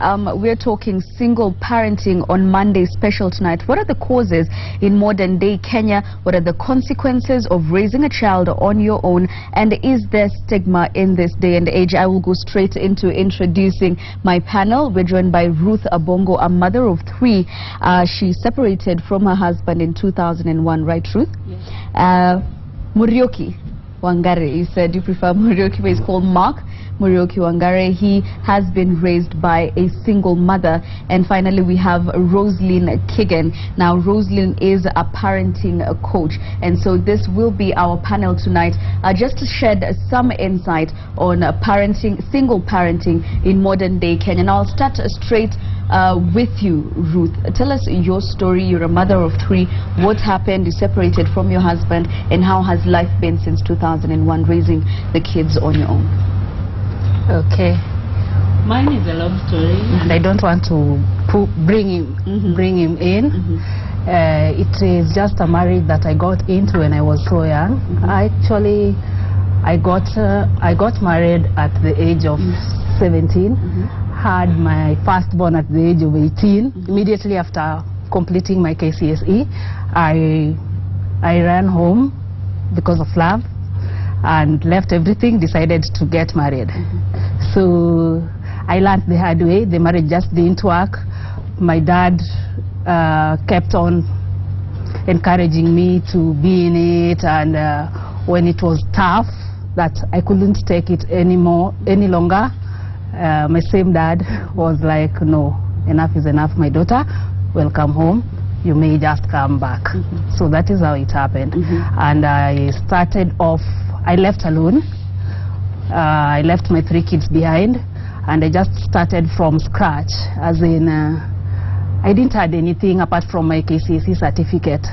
We're talking single parenting on Monday special tonight. What are the causes in modern day Kenya? What are the consequences of raising a child on your own? And is there stigma in this day and age? I will go straight into introducing my panel. We're joined by Ruth Abongo, a mother of three. She separated from her husband in 2001, right, Ruth? Yes. Muriuki Wangare, you said you prefer Muriuki, but he's called Mark Muriuki Wangare. He has been raised by a single mother. And finally, we have Roslyn Kigan. Now, Roslyn is a parenting coach, and so this will be our panel tonight, just to shed some insight on parenting, single parenting in modern day Kenya. And I'll start straight with you, Ruth. Tell us your story. You're a mother of three. What happened? You separated from your husband, and how has life been since 2001, raising the kids on your own? Okay, mine is a long story, and I don't want to bring him in. It is just a marriage that I got into when I was so young. Actually, I got married at the age of 17. Had my firstborn at the age of 18. Immediately after completing my KCSE, I ran home because of love and left everything, decided to get married. So I learned the hard way. The marriage just didn't work. My dad kept on encouraging me to be in it, and when it was tough, that I couldn't take it any longer, my same dad was like, no, enough is enough, my daughter. Welcome home. You may just come back. So that is how it happened. And I started off, I left alone. I left my three kids behind, and I just started from scratch, as in I didn't have anything apart from my KCSE certificate.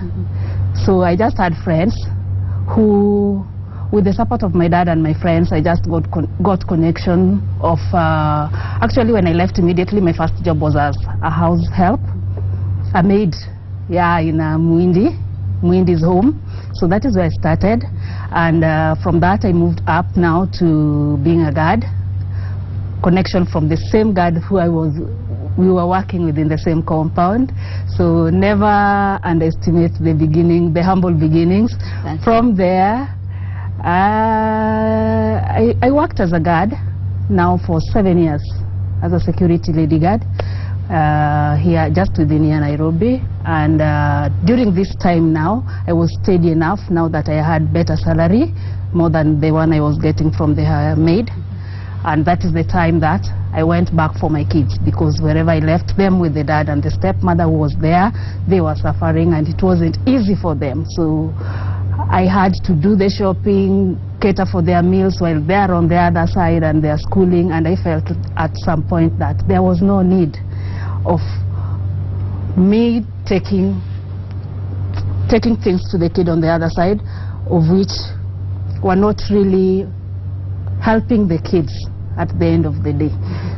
So I just had friends who, with the support of my dad and my friends, I just got connection of, actually when I left immediately, my first job was as a house help, a maid, in Muindi's home. So that is where I started, and from that I moved up now to being a guard. Connection from the same guard who we were working with in the same compound. So never underestimate the beginning, the humble beginnings. From there, I worked as a guard now for 7 years as a security lady guard here just within here Nairobi, and during this time now I was steady enough now that I had better salary, more than the one I was getting from the maid. And that is the time that I went back for my kids, because wherever I left them with the dad and the stepmother who was there, they were suffering and it wasn't easy for them. So I had to do the shopping, cater for their meals while they're on the other side and their schooling, and I felt at some point that there was no need of me taking things to the kid on the other side, of which were not really helping the kids at the end of the day.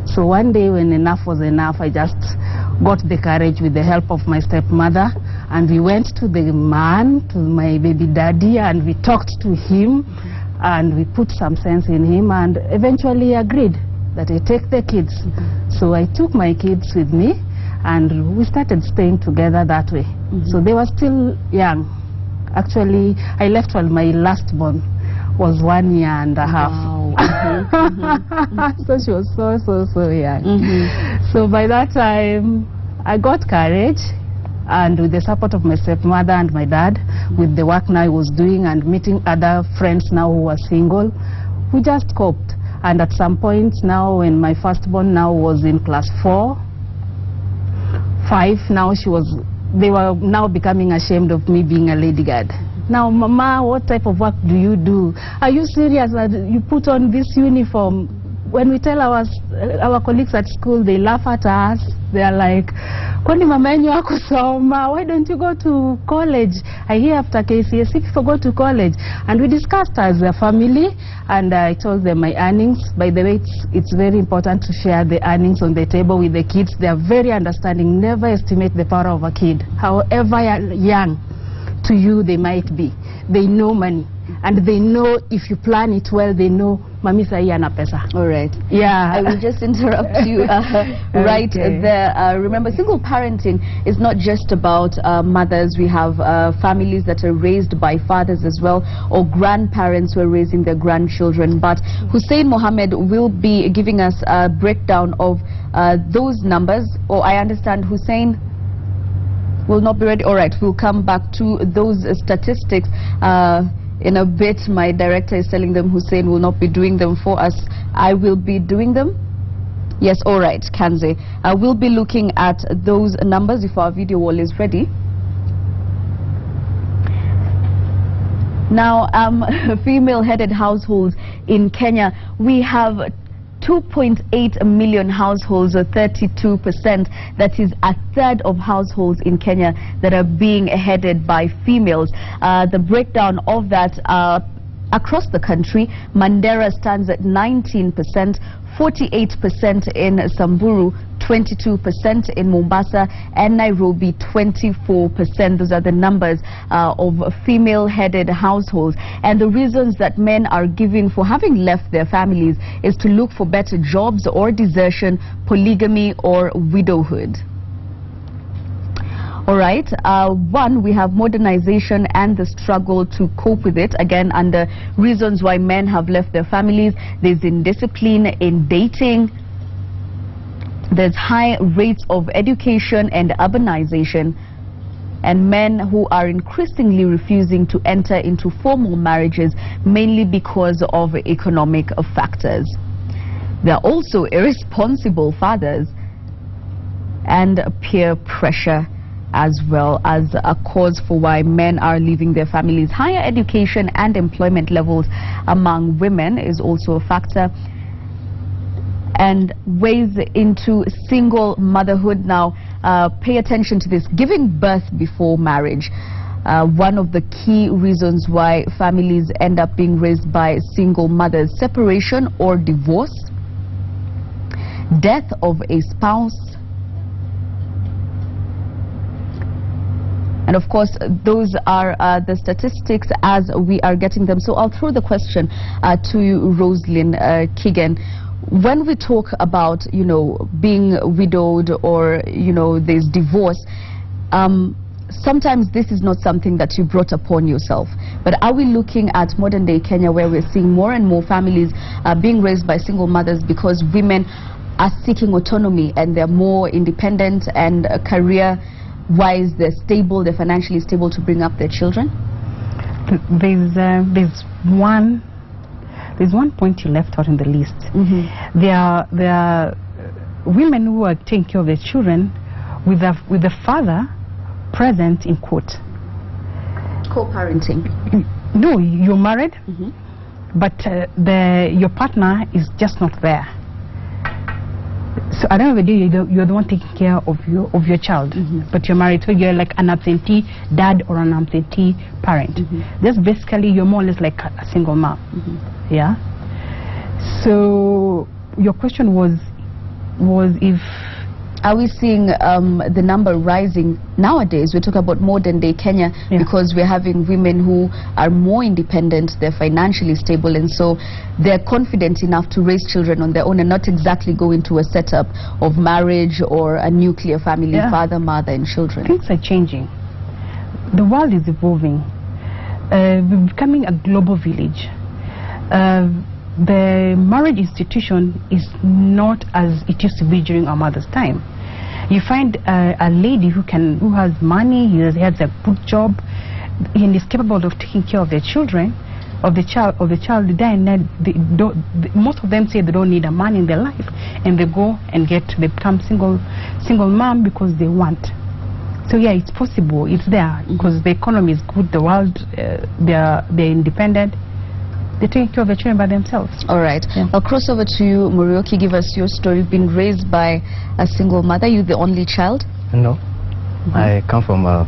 So one day when enough was enough, I just got the courage with the help of my stepmother, and we went to the man, to my baby daddy, and we talked to him, and we put some sense in him, and eventually agreed that I take the kids. So I took my kids with me, and we started staying together that way. So they were still young. Actually, I left while my last born was 1 year and a half. Wow. So she was so young. So by that time, I got courage, and with the support of my stepmother and my dad, with the work now I was doing and meeting other friends now who were single, we just coped. And at some point now, when my firstborn now was in class 4, 5, now they were now becoming ashamed of me being a lady guard. Now, Mama, what type of work do you do? Are you serious that you put on this uniform? When we tell our colleagues at school, they laugh at us. They are like, kwani mama yenyu hakusoma? Why don't you go to college? I hear after KCSE people go to college. And we discussed as a family, and I told them my earnings. By the way, it's very important to share the earnings on the table with the kids. They are very understanding. Never estimate the power of a kid, however young to you they might be. They know money. and they know if you plan it well, they know mami sahi ana pesa. All right. Yeah. I will just interrupt you right there. Remember, single parenting is not just about mothers. We have families that are raised by fathers as well, or grandparents who are raising their grandchildren. But Hussein Mohammed will be giving us a breakdown of those numbers. Or I understand Hussein will not be ready. All right, we'll come back to those statistics in a bit. My director is telling them Hussein will not be doing them for us. I will be doing them. Yes, all right, Kanze. We'll be looking at those numbers if our video wall is ready. Now, female-headed households in Kenya, we have 2.8 million households, or 32%. That is a third of households in Kenya that are being headed by females. The breakdown of that across the country, Mandera stands at 19%, 48% in Samburu, 22% in Mombasa, and Nairobi 24%. Those are the numbers of female-headed households. And the reasons that men are giving for having left their families is to look for better jobs, or desertion, polygamy, or widowhood. All right. One, we have modernization and the struggle to cope with it. Again, under reasons why men have left their families, there's indiscipline in dating. There's high rates of education and urbanization, and men who are increasingly refusing to enter into formal marriages, mainly because of economic factors. There are also irresponsible fathers and peer pressure, as well as a cause for why men are leaving their families. Higher education and employment levels among women is also a factor, and ways into single motherhood. Now, pay attention to this: giving birth before marriage. One of the key reasons why families end up being raised by single mothers: separation or divorce, death of a spouse. And of course, those are the statistics as we are getting them. So I'll throw the question to you, Roslyn Keegan. When we talk about, you know, being widowed, or, you know, there's divorce, sometimes this is not something that you brought upon yourself. But are we looking at modern day Kenya, where we're seeing more and more families being raised by single mothers because women are seeking autonomy and they're more independent, and career-wise they're stable, they're financially stable to bring up their children? There's one point you left out in the list. There are women who are taking care of their children with the father present in court. Co-parenting. No, you're married, but your partner is just not there. So at the end of the day, you're the one taking care of your child, but you're married, so you're like an absentee dad or an absentee parent. Just basically, you're more or less like a single mom. Yeah. So your question was if, are we seeing the number rising nowadays? We're talking about modern day Kenya, because we're having women who are more independent, they're financially stable, and so they're confident enough to raise children on their own and not exactly go into a setup of marriage or a nuclear family, father, mother, and children. Things are changing. The world is evolving. We're becoming a global village. The marriage institution is not as it used to be during our mother's time. You find a lady who has money, he has a good job, and is capable of taking care of their children, of the child, and most of them say they don't need a man in their life, and they go and they become single mom because they want. So yeah, it's possible, it's there, because the economy is good, the world, they're independent. They're taking care of their children by themselves. All right. I'll cross over to you, Murioki. Give us your story. You've been raised by a single mother. You the only child? No. I come from a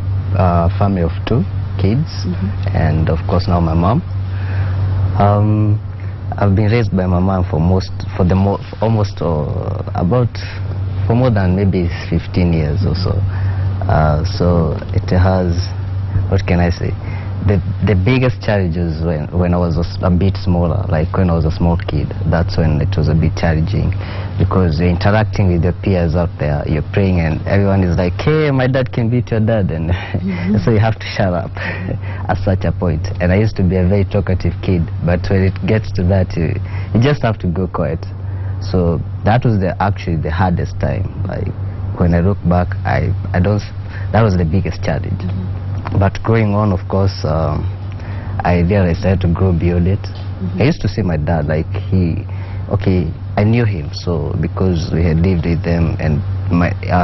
family of 2 kids, and of course now my mom. I've been raised by my mom for more than maybe 15 years or so. So it has, what can I say? the biggest challenges when I was a bit smaller, like when I was a small kid. That's when it was a bit challenging, because you're interacting with your peers out there, you're playing, and everyone is like, hey, my dad can beat your dad, and so you have to shut up at such a point. And I used to be a very talkative kid, but when it gets to that, you just have to go quiet. So that was actually the hardest time. Like when I look back, that was the biggest challenge. But going on, of course, I realized I had to grow beyond it. I used to see my dad, like I knew him, so because we had lived with them, and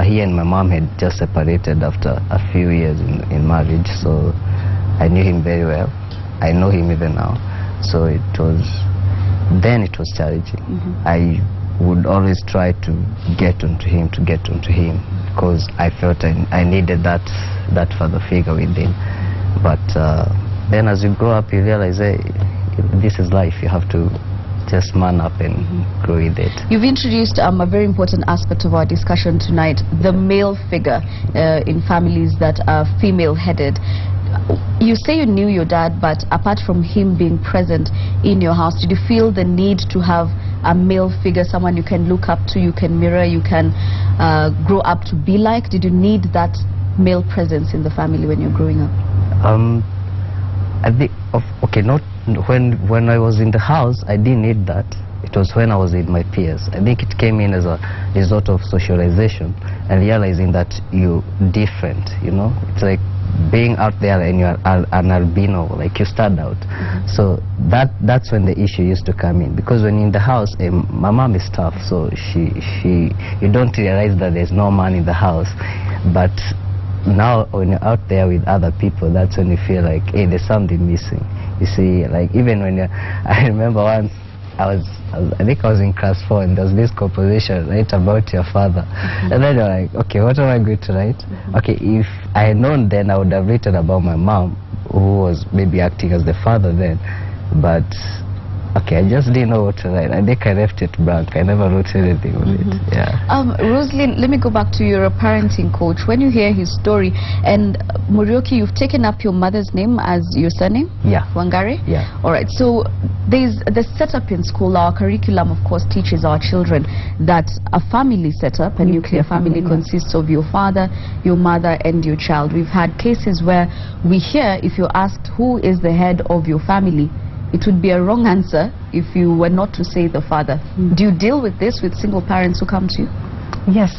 he and my mom had just separated after a few years in marriage, so I knew him very well. I know him even now. So then it was challenging. I would always try to get onto him, because I felt I needed that father figure within. But then as you grow up, you realize, hey, this is life. You have to just man up and grow with it. You've introduced a very important aspect of our discussion tonight, the male figure in families that are female-headed. You say you knew your dad, but apart from him being present in your house, did you feel the need to have a male figure, someone you can look up to, you can mirror, you can grow up to be like? Did you need that male presence in the family when you're growing up? I think, not when I was in the house, I didn't need that. It was when I was with my peers. I think it came in as a result of socialization and realizing that you're different, you know? It's like being out there and you're an albino, like you stand out. So that's when the issue used to come in, because when you're in the house, my mom is tough, so you don't realize that there's no man in the house. But now when you're out there with other people, that's when you feel like, hey, there's something missing. You see, like even when I remember once I think I was in class 4, and there was this composition, right, about your father. And then you're like, okay, what am I going to write? Okay, if I had known then, I would have written about my mom, who was maybe acting as the father then. But okay, I just didn't know what to write. I think I left it blank. I never wrote anything on it. Yeah. Rosalind, let me go back to your parenting coach. When you hear his story, and Muriuki, you've taken up your mother's name as your surname? Yeah. Wangari? Yeah. All right. So there's the setup in school. Our curriculum, of course, teaches our children that a family setup, a nuclear family, consists of your father, your mother, and your child. We've had cases where we hear, if you're asked who is the head of your family, it would be a wrong answer if you were not to say the father. Do you deal with this with single parents who come to you? Yes,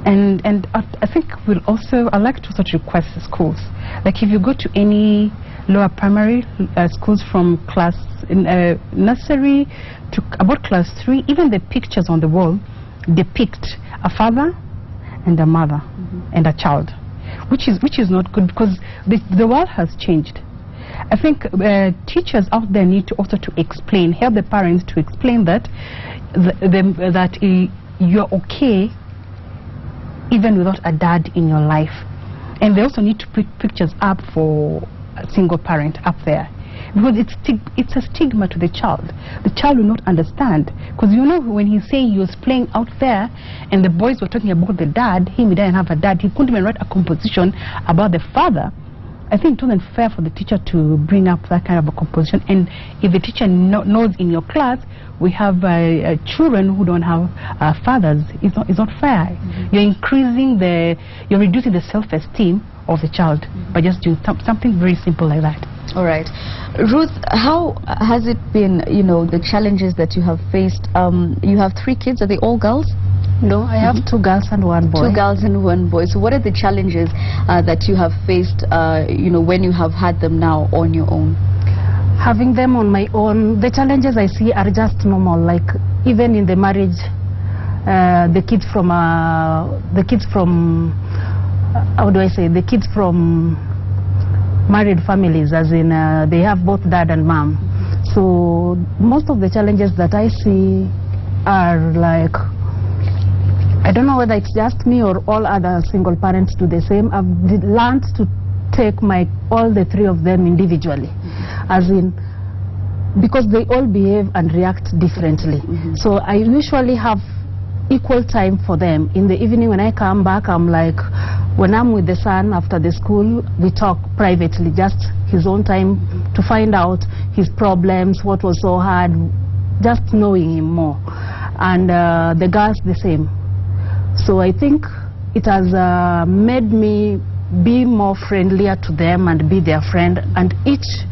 and I think I'd like to also request the schools, like if you go to any lower primary schools from class nursery to about class 3, even the pictures on the wall depict a father and a mother and a child, which is not good, because the world has changed. I think teachers out there need to also help the parents to explain that you're okay even without a dad in your life. And they also need to put pictures up for a single parent up there, because it's a stigma to the child. The child will not understand, because you know, when he's saying he was playing out there and the boys were talking about the dad, he didn't have a dad, he couldn't even write a composition about the father. I think it wasn't fair for the teacher to bring up that kind of a composition. And if the teacher knows in your class we have children who don't have fathers, it's not fair. You're reducing the self-esteem of the child by just doing something very simple like that. All right. Ruth, how has it been, you know, the challenges that you have faced? You have 3 kids. Are they all girls? No, I have 2 girls and 1 boy. 2 girls and 1 boy. So what are the challenges that you have faced, you know, when you have had them now on your own? Having them on my own, the challenges I see are just normal. Like even in the marriage, the kids from how do I say, the kids from married families, as in they have both dad and mom. So most of the challenges that I see are like, I don't know whether it's just me or all other single parents do the same. I've learned to take all the 3 of them individually, as in, because they all behave and react differently. So I usually have equal time for them. In the evening when I come back, I'm like, When I'm with the son after the school, we talk privately, just his own time, to find out his problems, what was so hard, just knowing him more. And the girls the same. So I think it has made me be more friendlier to them and be their friend, and each,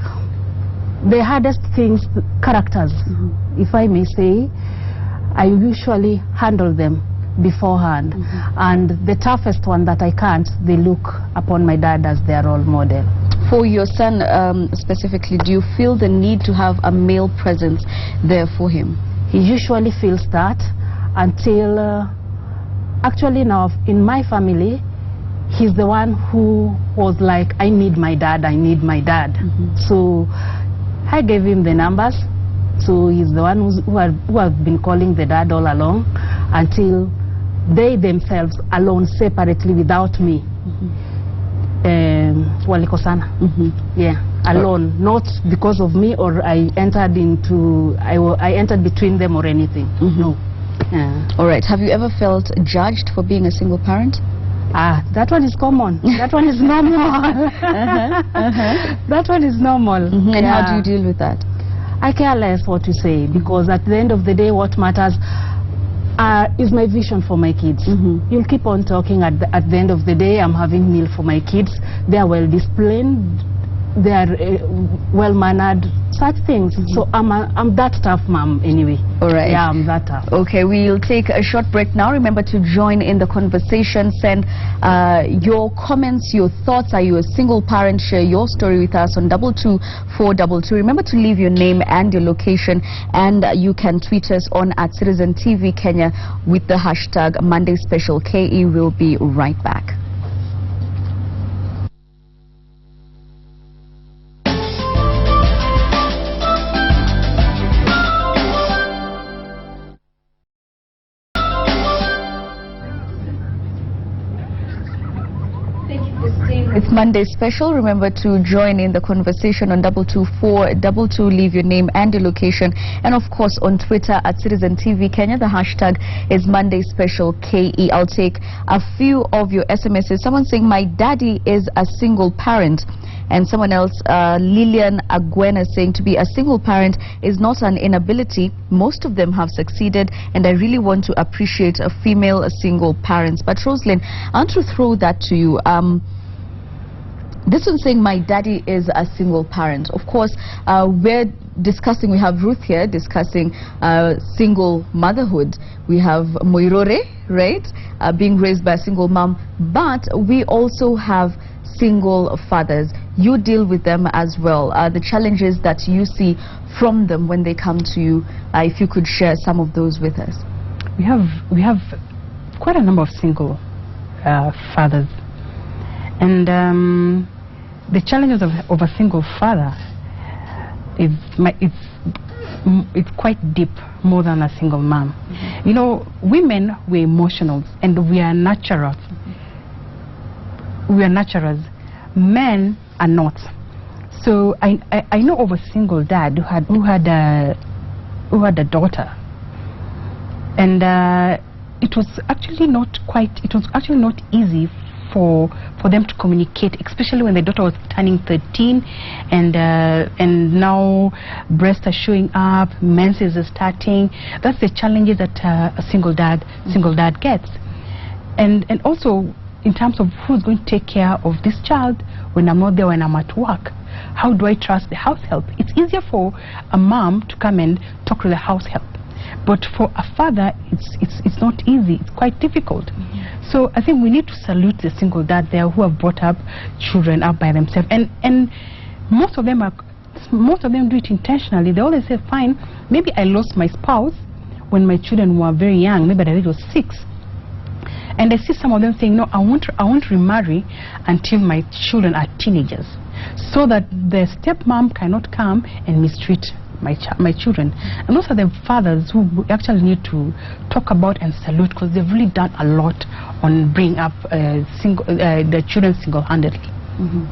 the hardest things, characters, if I may say, I usually handle them beforehand, and the toughest one that I can't, they look upon my dad as their role model. For your son specifically, do you feel the need to have a male presence there for him? He usually feels that until actually now in my family, he's the one who was like, I need my dad, I need my dad. So I gave him the numbers. So he's the one who have been calling the dad all along until they themselves alone, separately, without me, walikosana. Yeah, alone, not because of me or I entered into, I entered between them or anything. No. All right. Have you ever felt judged for being a single parent? That one is common. That one is normal. That one is normal. And how do you deal with that? I care less what you say, because at the end of the day, what matters is my vision for my kids. You'll keep on talking. At the end of the day, I'm having meal for my kids. They are well disciplined. They are well mannered. Such things. So I'm that tough mom anyway. All right. Yeah, I'm that tough. Okay, we'll take a short break now. Remember to join in the conversation. Send your comments, your thoughts. Are you a single parent? Share your story with us on 22422. Remember to leave your name and your location, and you can tweet us on @Citizen TV Kenya with the hashtag Monday Special KE. We'll be right back. It's Monday Special. Remember to join in the conversation on 22422. Leave your name and your location, and of course on Twitter @Citizen TV Kenya. The hashtag is Monday Special KE. I'll take a few of your SMSs. Someone saying my daddy is a single parent, and someone else, Lillian Agwena, saying to be a single parent is not an inability. Most of them have succeeded, and I really want to appreciate a female single parents. But Roslyn, I want to throw that to you. This one saying my daddy is a single parent. Of course, we're discussing, we have Ruth here discussing single motherhood. We have Moirore, right, being raised by a single mom, but we also have single fathers. You deal with them as well. The challenges that you see from them when they come to you, if you could share some of those with us. We have quite a number of single fathers, and the challenges of a single father it's quite deep, more than a single mom. You know, women, we're emotional and we are naturals. We are naturals. Men are not. So I know of a single dad who had a daughter, and it was actually not easy for them to communicate, especially when the daughter was turning 13, and now breasts are showing up, menses are starting. That's the challenges that a single dad gets, and also in terms of who's going to take care of this child when I'm not there, when I'm at work. How do I trust the house help? It's easier for a mom to come and talk to the house help, but for a father, it's not easy. It's quite difficult. So I think we need to salute the single dad there who have brought up children up by themselves, and most of them do it intentionally. They always say, fine, maybe I lost my spouse when my children were very young, maybe the age was 6. And I see some of them saying, no, I won't remarry until my children are teenagers, so that the stepmom cannot come and mistreat my children. And those are the fathers who actually need to talk about and salute, because they've really done a lot on bringing up the children single-handedly.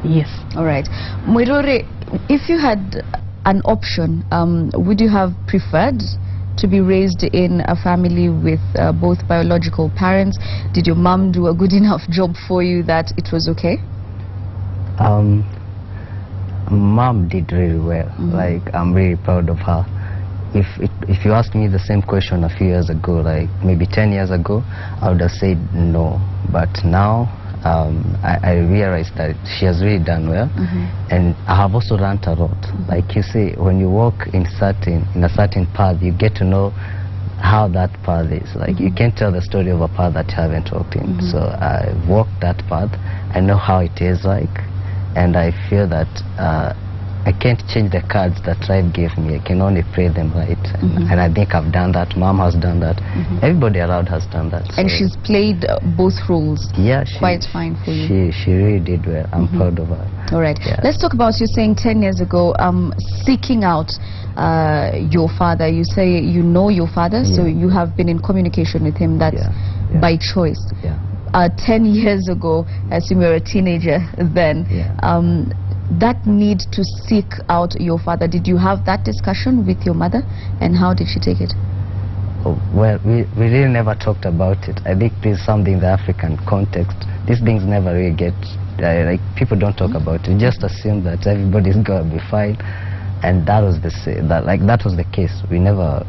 Yes. All right. Moirore, if you had an option, would you have preferred to be raised in a family with both biological parents? Did your mom do a good enough job for you that it was okay? Mom did really well. Like, I'm really proud of her. If you asked me the same question a few years ago, like maybe 10 years ago, I would have said no. But now I realized that she has really done well, and I have also learned a lot. Like you say, when you walk in a certain path, you get to know how that path is. Like you can't tell the story of a path that you haven't walked in. So I walked that path. I know how it is like, and I feel that I can't change the cards that life gave me. I can only play them right, and I think I've done that. Mom has done that. Everybody around has done that. And she's played both roles. Yeah, quite fine for you. She really did well. I'm proud of her. All right. Yeah. Let's talk about you saying 10 years ago, seeking out your father. You say you know your father, so you have been in communication with him. That's by choice. 10 years ago, I assume you were a teenager then. That need to seek out your father, did you have that discussion with your mother, and how did she take it? Oh, well, we really never talked about it. I think this is something in the African context. These things never really get, like, people don't talk about it. Just assume that everybody's gonna be fine, and that was that was the case. We never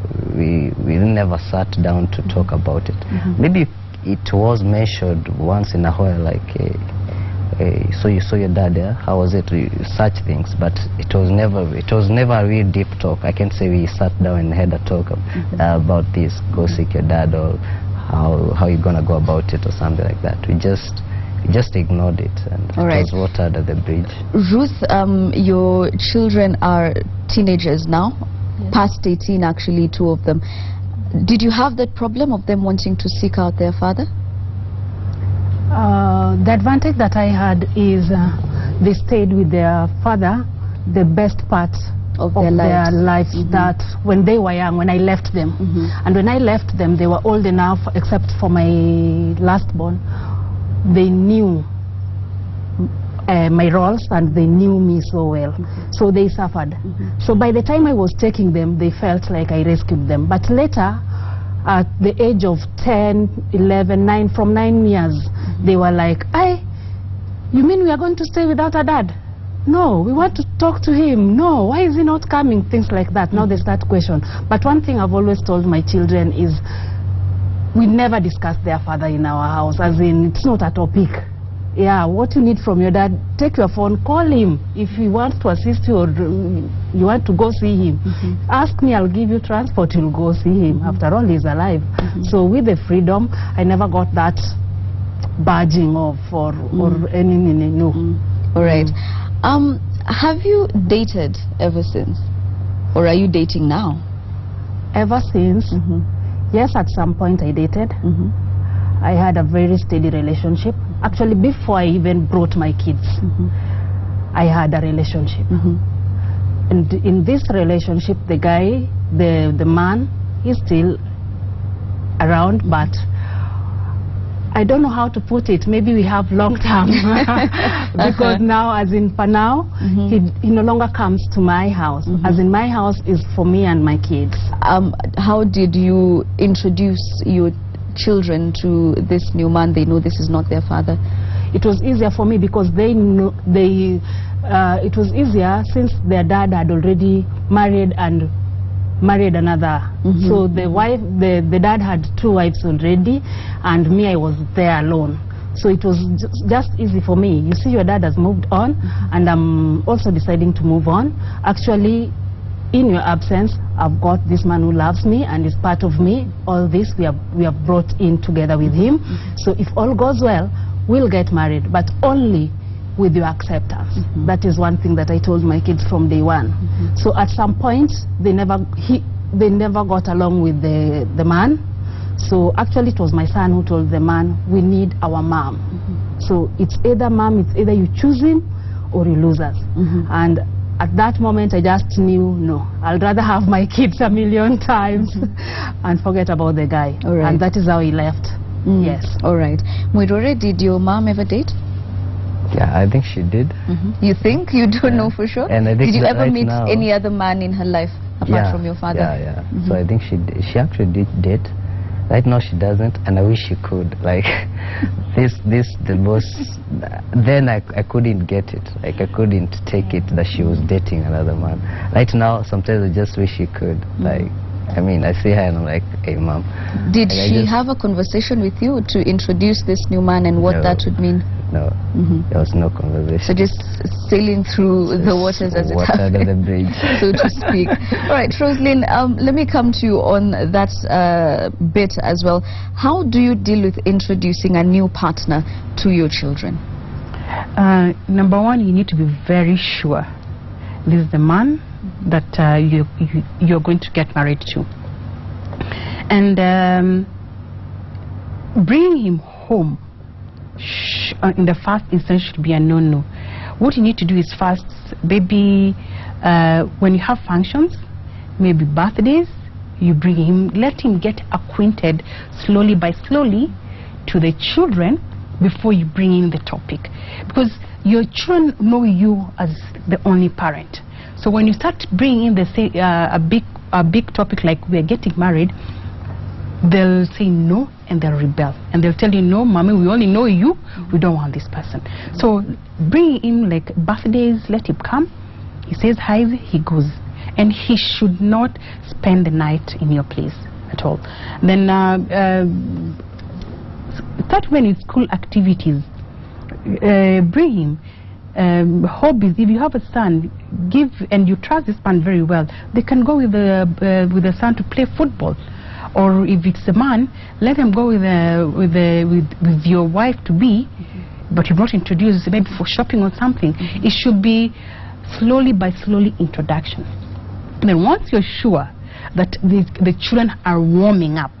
sat down to talk about it. Maybe it was mentioned once in a while, like, so you saw your dad there, how was it, such things, but it was never a real deep talk. I can't say we sat down and had a talk about this, go seek your dad, or how you're gonna go about it or something like that. We just ignored it, and it was water under the bridge. Ruth, your children are teenagers now, past 18 actually, 2 of them. Did you have that problem of them wanting to seek out their father? The advantage that I had is they stayed with their father the best part of their lives, that when they were young, when I left them. And when I left them, they were old enough, except for my last born. They knew my roles, and they knew me so well. So they suffered. So by the time I was taking them, they felt like I rescued them. But later, at the age of 10, 11, 9, from 9 years, they were like, you mean we are going to stay without a dad? No, we want to talk to him. No, why is he not coming? Things like that. Now they start question. But one thing I've always told my children is, we never discuss their father in our house, as in, it's not a topic. Yeah, what you need from your dad, take your phone, call him. If he wants to assist you or you want to go see him, ask me, I'll give you transport, you'll go see him. After all, he's alive. So with the freedom, I never got that badging of or anything, no. All right. Have you dated ever since? Or are you dating now? Ever since? Yes, at some point I dated. I had a very steady relationship. Actually, before I even brought my kids, I had a relationship. And in this relationship, the guy, the man, is still around, but I don't know how to put it. Maybe we have long term. Because now, as in for now, he no longer comes to my house. As in, my house is for me and my kids. How did you introduce your children to this new man? They know this is not their father. It was easier for me because they know it was easier since their dad had already married and married another. So the dad had 2 wives already, and me, I was there alone. So it was just easy for me. You see, your dad has moved on, and I'm also deciding to move on. Actually, in your absence, I've got this man who loves me and is part of me. All this we have brought in together with him. So if all goes well, we'll get married, but only with your acceptance. That is one thing that I told my kids from day one. So at some point, they never got along with the man. So actually, it was my son who told the man, we need our mom. So it's either mom, it's either you choose him or you lose us. And at that moment, I just knew, no, I'd rather have my kids a million times and forget about the guy. And that is how he left. Yes. All right. Mwirore, did your mom ever date? Yeah, I think she did. You think? You don't know for sure? And I think did you ever right meet now, any other man in her life apart from your father? Yeah. So I think she actually did date. Right now she doesn't, and I wish she could. Like the most. Then I couldn't get it. Like I couldn't take it that she was dating another man. Right now, sometimes I just wish she could. Like, I mean, I see her and I'm like, hey, mom. Did like, she have a conversation with you to introduce this new man and what that would mean? No, there was no conversation. So just sailing through the waters as it happens, under the bridge, so to speak. All right, Roslyn, let me come to you on that bit as well. How do you deal with introducing a new partner to your children? Number one, you need to be very sure this is the man that you're going to get married to. And bringing him home in the first instance should be a no-no. What you need to do is first, maybe when you have functions, maybe birthdays, you bring him, let him get acquainted slowly by slowly to the children before you bring in the topic. Because your children know you as the only parent. So when you start bringing in a big topic like we're getting married, they'll say no and they'll rebel. And they'll tell you, no, mommy, we only know you, we don't want this person. So bring in like birthdays, let him come. He says hi, he goes. And he should not spend the night in your place at all. Then start when in school activities. Bring him. Hobbies, if you have a son, give, and you trust this man very well, they can go with the son to play football. Or if it's a man, let him go with your wife to be, but you've not introduced, maybe for shopping or something. It should be slowly by slowly introduction. And then once you're sure that the children are warming up,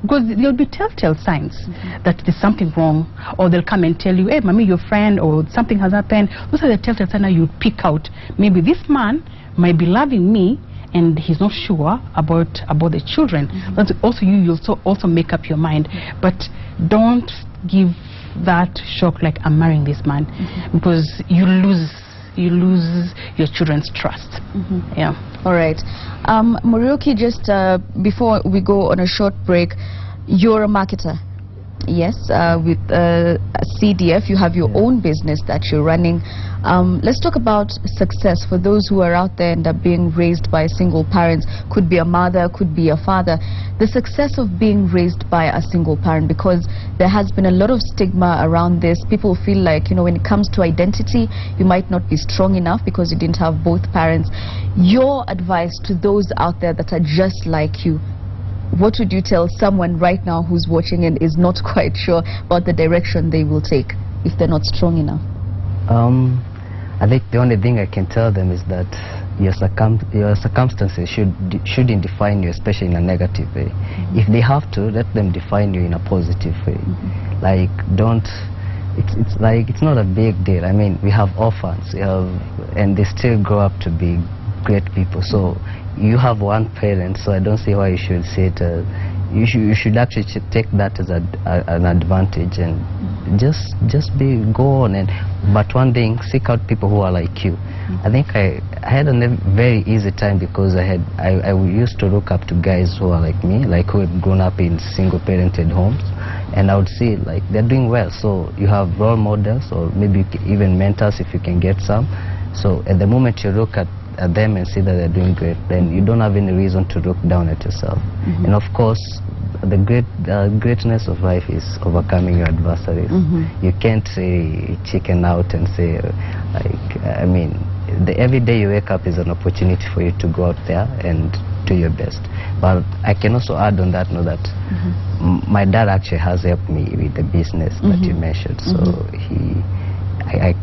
because there'll be telltale signs that there's something wrong, or they'll come and tell you, hey, mommy, your friend, or something has happened. Those are the telltale signs that you pick out. Maybe this man might be loving me, and he's not sure about the children. But also you'll also make up your mind. But don't give that shock like, I'm marrying this man, because you lose your children's trust. Yeah. All right. Morioki, just before we go on a short break, you're a marketer. Yes, with CDF, you have your own business that you're running. Let's talk about success for those who are out there and are being raised by single parents. Could be a mother, could be a father. The success of being raised by a single parent, because there has been a lot of stigma around this. People feel like, you know, when it comes to identity, you might not be strong enough because you didn't have both parents. Your advice to those out there that are just like you, what would you tell someone right now who's watching and is not quite sure about the direction they will take if they're not strong enough? I think the only thing I can tell them is that your circumstances shouldn't define you, especially in a negative way. If they have to, let them define you in a positive way. Like, don't, it's like, it's not a big deal. I mean, we have orphans, and they still grow up to be great people. So you have one parent, so I don't see why you should say it. You should actually take that as an advantage and just go on. But one thing, seek out people who are like you. I think I had a very easy time because I used to look up to guys who are like me, like who had grown up in single parented homes, and I would see like they're doing well. So you have role models, or maybe even mentors if you can get some. So at the moment you look at them and see that they're doing great, then you don't have any reason to look down at yourself. And of course, the greatness of life is overcoming your adversaries. You can't say chicken out and say, I mean, every day you wake up is an opportunity for you to go out there and do your best. But I can also add on that note that my dad actually has helped me with the business that you mentioned. So I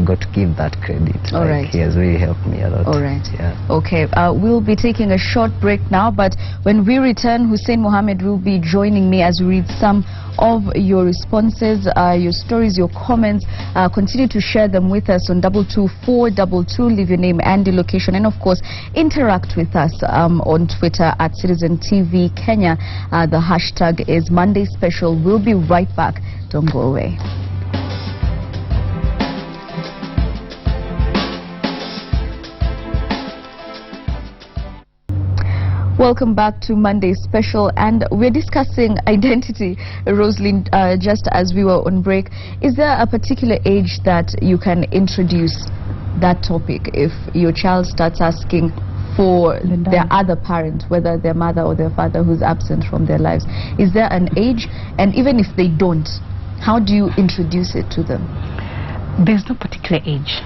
got to give that credit. All right. He has really helped me a lot. All right. Yeah. Okay. We'll be taking a short break now, but when we return, Hussein Mohammed will be joining me as we read some of your responses, your stories, your comments. Continue to share them with us on 22422. Leave your name and your location, and of course, interact with us on Twitter at Citizen TV Kenya. The hashtag is Monday Special. We'll be right back. Don't go away. Welcome back to Monday Special, and we're discussing identity, Rosalind, just as we were on break. Is there a particular age that you can introduce that topic if your child starts asking for their other parent, whether their mother or their father who's absent from their lives? Is there an age? And even if they don't, how do you introduce it to them? There's no particular age,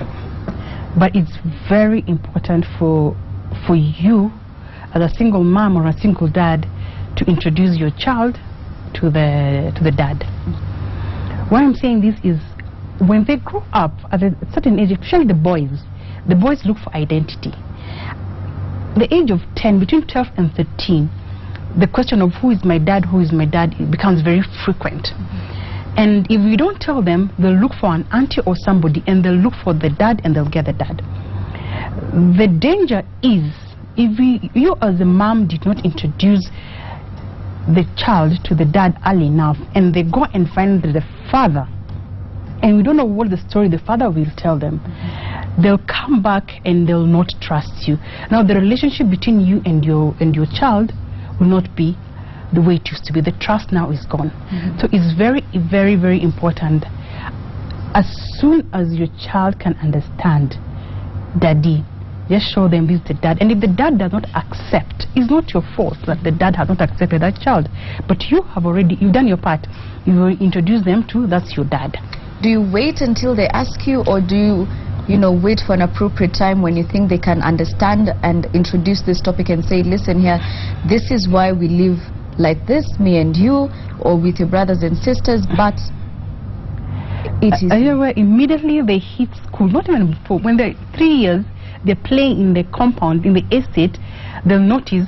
but it's very important for you as a single mom or a single dad to introduce your child to the dad. Why I'm saying this is, when they grow up at a certain age, especially the boys look for identity. The age of 10, between 12 and 13, the question of who is my dad, it becomes very frequent. And if you don't tell them, they'll look for an auntie or somebody, and they'll look for the dad, and they'll get the dad. The danger is, if you as a mom did not introduce the child to the dad early enough, and they go and find the father, and we don't know what the story the father will tell them, they'll come back and they'll not trust you. Now the relationship between you and your child will not be the way it used to be. The trust now is gone. So it's very, very, very important. As soon as your child can understand daddy, just show them this is the dad. And if the dad does not accept, it's not your fault that the dad has not accepted that child. But you've done your part. You will introduce them to, that's your dad. Do you wait until they ask you, or do you wait for an appropriate time when you think they can understand and introduce this topic and say, listen here, this is why we live like this, me and you, or with your brothers and sisters, but it is... Immediately they hit school, not even before, when they're 3 years, they're playing in the compound, in the estate, they'll notice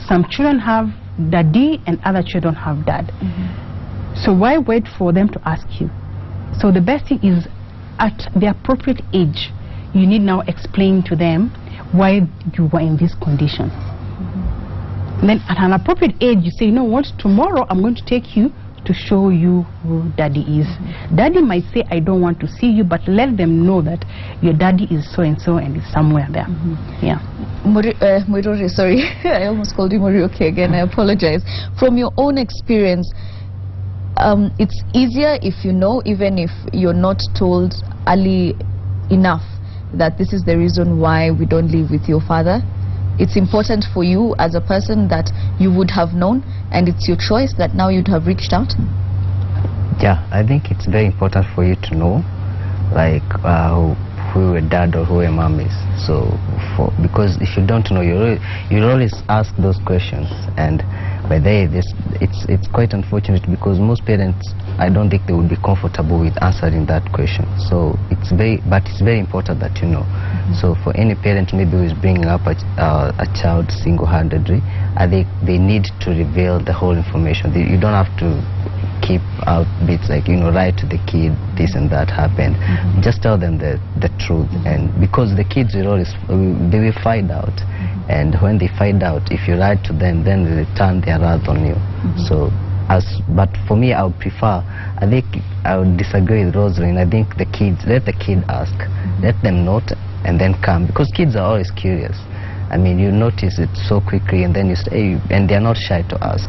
some children have daddy and other children have dad. So why wait for them to ask you? So the best thing is, at the appropriate age, you need now explain to them why you were in this condition. Then at an appropriate age, you say, you know what, tomorrow I'm going to take you to show you who daddy is. Daddy might say, I don't want to see you, but let them know that your daddy is so and so and is somewhere there. Yeah. Muiruri, sorry, I almost called you Morioke again, I apologize. From your own experience, it's easier if you know, even if you're not told early enough that this is the reason why we don't live with your father. It's important for you as a person that you would have known, and it's your choice that now you'd have reached out. Yeah, I think it's very important for you to know, like who a dad or who a mom is. So, because if you don't know, you'll always ask those questions, and by the way, it's quite unfortunate because most parents, I don't think they would be comfortable with answering that question. So it's very important that you know. So for any parent maybe who is bringing up a child single-handedly, I think they need to reveal the whole information. You don't have to keep out bits like, write to the kid this and that happened. Just tell them the truth, and because the kids they will find out, and when they find out, if you lie to them, then they turn their wrath on you. But for me, I would prefer, I think I would disagree with Rosalind. I think let the kid ask, let them note, and then come, because kids are always curious. I mean, you notice it so quickly, and then you say, and they're not shy to ask.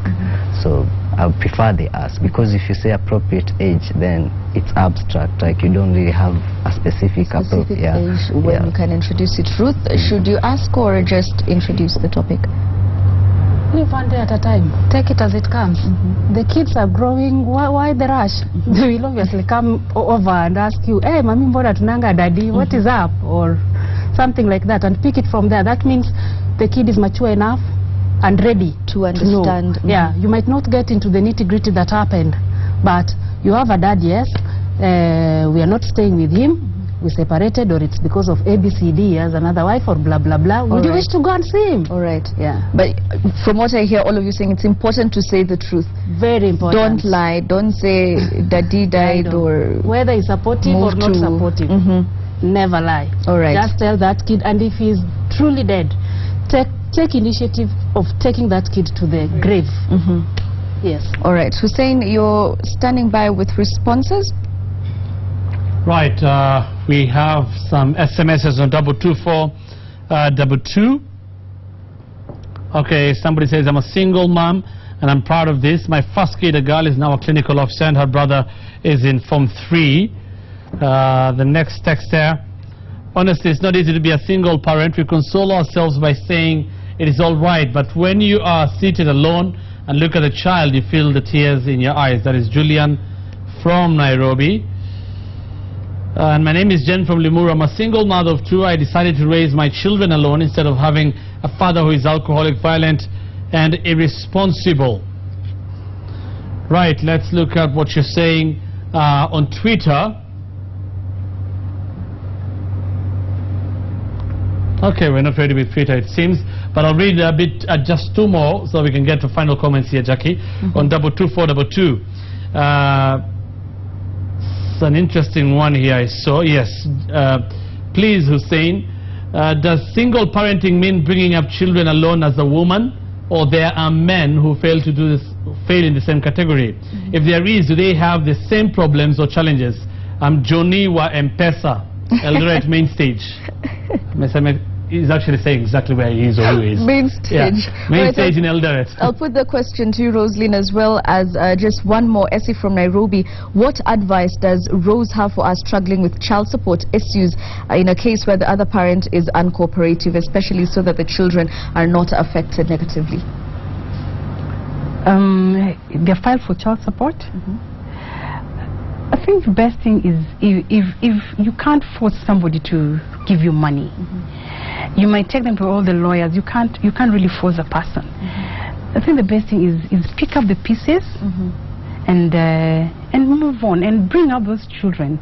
So I would prefer they ask, because if you say appropriate age, then it's abstract, like you don't really have a specific age when you can introduce it. Ruth, should you ask or just introduce the topic? Live one day at a time. Take it as it comes. The kids are growing. Why the rush? They will obviously come over and ask you, hey, mami mbona tunanga daddy, what is up? Or something like that, and pick it from there. That means the kid is mature enough and ready to understand. Yeah, you might not get into the nitty-gritty that happened, but you have a dad, yes. We are not staying with him. We separated, or it's because of ABCD, he has another wife, or blah blah blah. Would you wish to go and see him? All right. Yeah. But from what I hear all of you saying, it's important to say the truth. Very important. Don't lie. Don't say daddy died or whether he's supportive or not supportive. Never lie. All right. Just tell that kid, and if he's truly dead, take initiative of taking that kid to the grave. Yes. All right. Hussein, you're standing by with responses. Right, we have some SMSs on 22422. Okay, somebody says, I'm a single mom and I'm proud of this. My first kid, a girl, is now a clinical officer and her brother is in Form 3. The next text there. Honestly, it's not easy to be a single parent. We console ourselves by saying it is all right. But when you are seated alone and look at the child, you feel the tears in your eyes. That is Julian from Nairobi. And my name is Jen from Limuru. I'm a single mother of 2. I decided to raise my children alone instead of having a father who is alcoholic, violent, and irresponsible. Right, let's look at what you're saying on Twitter. Okay, we're not ready with Twitter, it seems, but I'll read a bit, just 2 more, so we can get to final comments here, Jackie, on 22422. It's an interesting one here I saw. Yes, please, Hussein, does single parenting mean bringing up children alone as a woman, or there are men who fail to do this, fail in the same category? If there is, do they have the same problems or challenges? I'm Johnny wa Mpesa, Eldoret main stage. He's actually saying exactly where he is or who he is. Main stage. Yeah. Main stage in Eldoret. I'll put the question to you, Roslyn, as well as just one more. Essie from Nairobi. What advice does Rose have for us struggling with child support issues in a case where the other parent is uncooperative, especially so that the children are not affected negatively? They file for child support. I think the best thing is if you can't force somebody to give you money, you might take them to all the lawyers. You can't really force a person. I think the best thing is pick up the pieces and move on and bring up those children.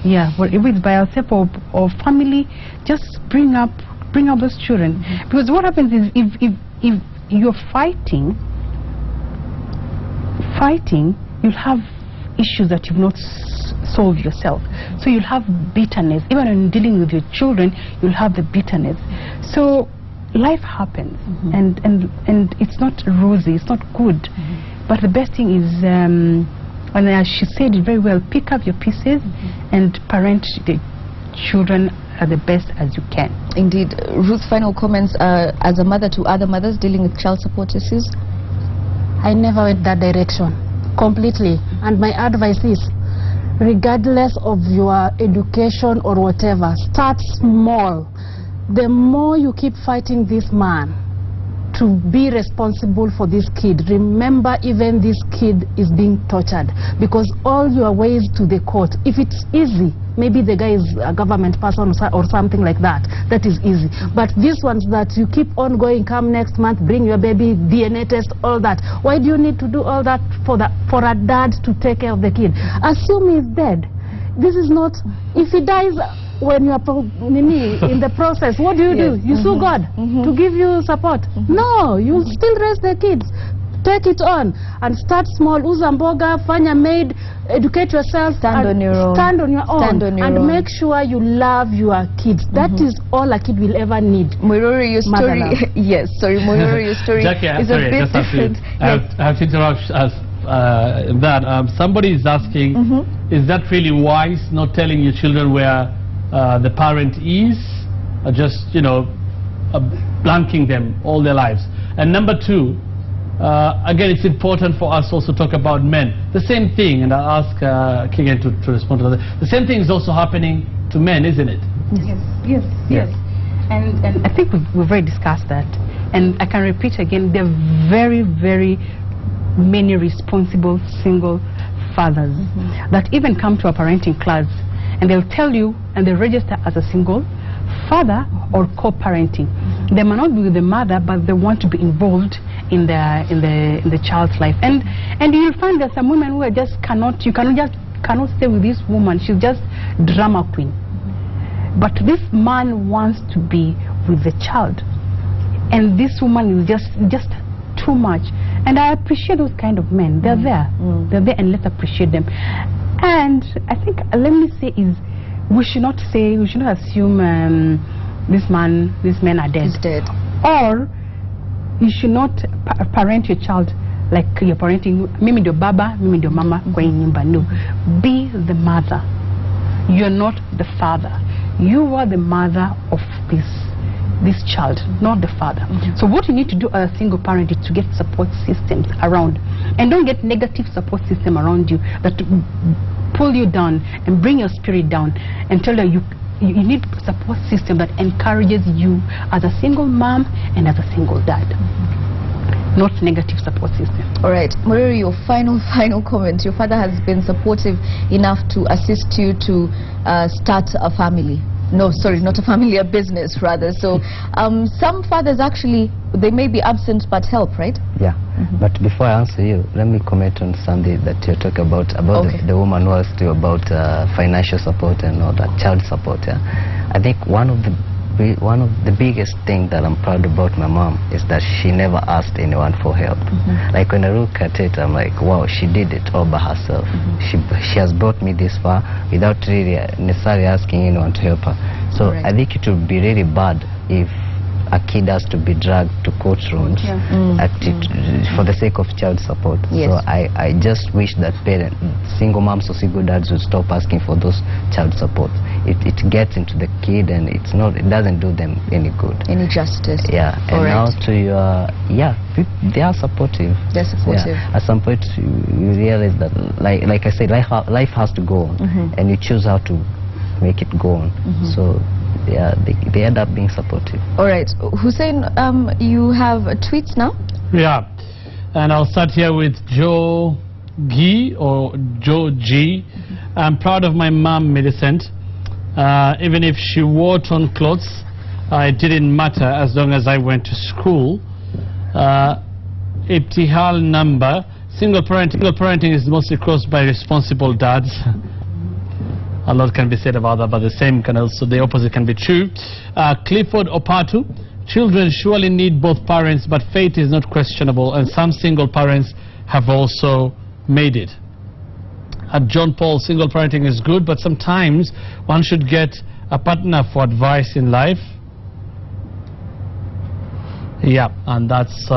Yeah, whether it's by yourself or family, just bring up those children. Because what happens is if you're fighting, you'll have issues that you've not solved yourself. So you'll have bitterness. Even when dealing with your children, you'll have the bitterness. So life happens, and it's not rosy, it's not good. But the best thing is, and as she said it very well, pick up your pieces and parent the children the best as you can. Indeed. Ruth, final comments as a mother to other mothers dealing with child support issues? I never went that direction completely, and my advice is, regardless of your education or whatever, start small. The more you keep fighting this man to be responsible for this kid, remember even this kid is being tortured, because all your ways to the court, if it's easy, maybe the guy is a government person or something like that, that is easy. But these ones that you keep on going, come next month, bring your baby, DNA test, all that. Why do you need to do all that for a dad to take care of the kid? Assume he's dead. This is not, if he dies when you are in the process, what do? You sue God to give you support? No, you still raise the kids. Take it on and start small. Uza mboga, fanya maid, educate yourself. Stand on your own. Stand on your own. And make sure you love your kids. That is all a kid will ever need. Moirori, your story. Yes, sorry, Moirori, your story Jackie, is a bit different. I have to interrupt that. Somebody is asking, is that really wise, not telling your children where the parent is, or just, you know, blanking them all their lives? And number 2, again, it's important for us also to talk about men. The same thing, and I'll ask Kigen to respond to that. The same thing is also happening to men, isn't it? Yes. And I think we've already discussed that. And I can repeat again, there are very, very many responsible single fathers that even come to a parenting class, and they'll tell you, and they register as a single father or co-parenting. They might not be with the mother, but they want to be involved in the child's life. And you'll find that some women who are just cannot stay with this woman. She's just drama queen. But this man wants to be with the child, and this woman is just too much. And I appreciate those kind of men. They're there. They're there, and let's appreciate them. And I think, let me say, is we should not assume these men are dead. He's dead. Or you should not parent your child like you're parenting mimi ndio baba, mimi ndio mama kwa nyumba. No. Be the mother. You're not the father. You are the mother of this this child, not the father. So what you need to do as a single parent is to get support systems around, and don't get negative support system around you that pull you down and bring your spirit down and tell you you need a support system that encourages you as a single mom and as a single dad. Not negative support system. All right, Mururi, your final comment. Your father has been supportive enough to assist you to start a family. No, sorry, not a family, a business rather. So some fathers actually, they may be absent but help, right? Yeah. But before I answer you, let me comment on something that you're talking about the woman who asked you about financial support and all that, child support. Yeah? I think one of the biggest thing that I'm proud about my mom is that she never asked anyone for help. Like when I look at it, I'm like, wow, she did it all by herself. She has brought me this far without really necessarily asking anyone to help her. So I think it would be really bad if a kid has to be dragged to courtrooms for the sake of child support. So I just wish that single moms or single dads would stop asking for those child support. It gets into the kid and it doesn't do them any good. Any justice. Yeah. And now to your, they are supportive. They're supportive. Yeah. At some point you realize that, like I said, life has to go on, and you choose how to make it go on. So yeah, they end up being supportive. All right, Hussein, you have tweets now? Yeah, and I'll start here with Joe G or Joe G. I'm proud of my mom, Millicent. Even if she wore torn clothes, it didn't matter as long as I went to school. Ibtihal number. Single parenting is mostly caused by responsible dads. A lot can be said about that, but the same can also, the opposite can be true. Clifford Opatu, children surely need both parents, but fate is not questionable, and some single parents have also made it. John Paul, single parenting is good, but sometimes one should get a partner for advice in life. Yeah, and that's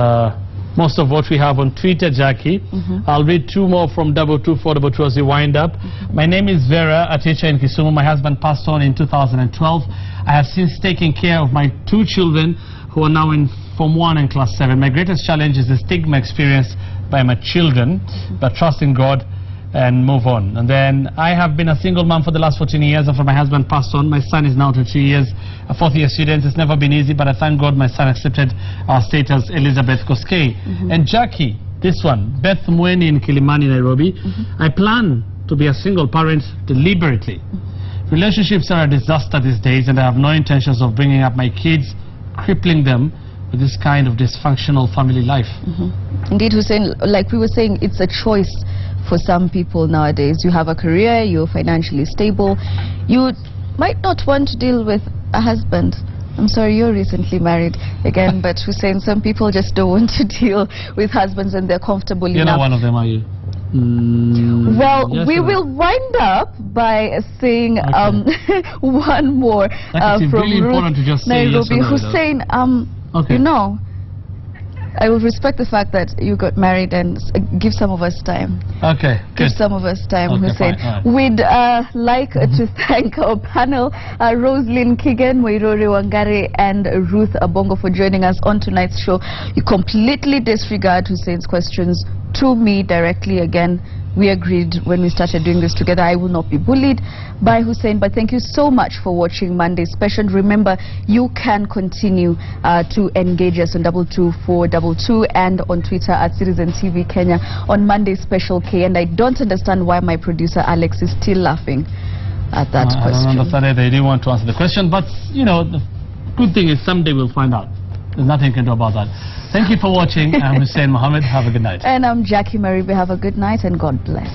most of what we have on Twitter, Jackie. I'll read two more from 22422 as we wind up. My name is Vera, a teacher in Kisumu. My husband passed on in 2012. I have since taken care of my two children who are now in Form 1 and Class 7. My greatest challenge is the stigma experienced by my children, but trust in God and move on. And then I have been a single mom for the last 14 years after my husband passed on. My son is now 23 years, a fourth-year student. It's never been easy, but I thank God my son accepted our status, Elizabeth Koskei. And Jackie, this one, Beth Mweni in Kilimani, Nairobi. I plan to be a single parent deliberately. Relationships are a disaster these days, and I have no intentions of bringing up my kids, crippling them with this kind of dysfunctional family life. Indeed, Hussein, like we were saying, it's a choice for some people nowadays. You have a career, you're financially stable, you might not want to deal with a husband. I'm sorry, you're recently married again, but Hussein, some people just don't want to deal with husbands and they're comfortable enough. You're not one of them, are you? Well, yes, we will wind up by saying one more from really Ruth, to just Nairobi. Hussein, you know, I will respect the fact that you got married and give some of us time. Okay, good. Give some of us time, Hussein. Right. We'd like to thank our panel, Roslyn Kigen, Wairore Wangare, and Ruth Abongo for joining us on tonight's show. You completely disregard Hussein's questions to me directly. Again, we agreed when we started doing this together. I will not be bullied by Hussein, but thank you so much for watching Monday Special. Remember, you can continue to engage us on 22422 and on Twitter at Citizen TV Kenya on Monday Special K. And I don't understand why my producer Alex is still laughing at that question. I don't understand it. They didn't want to answer the question, but you know, the good thing is someday we'll find out. There's nothing you can do about that. Thank you for watching. I'm Hussein Mohammed. Have a good night. And I'm Jackie Maribe. Have a good night and God bless.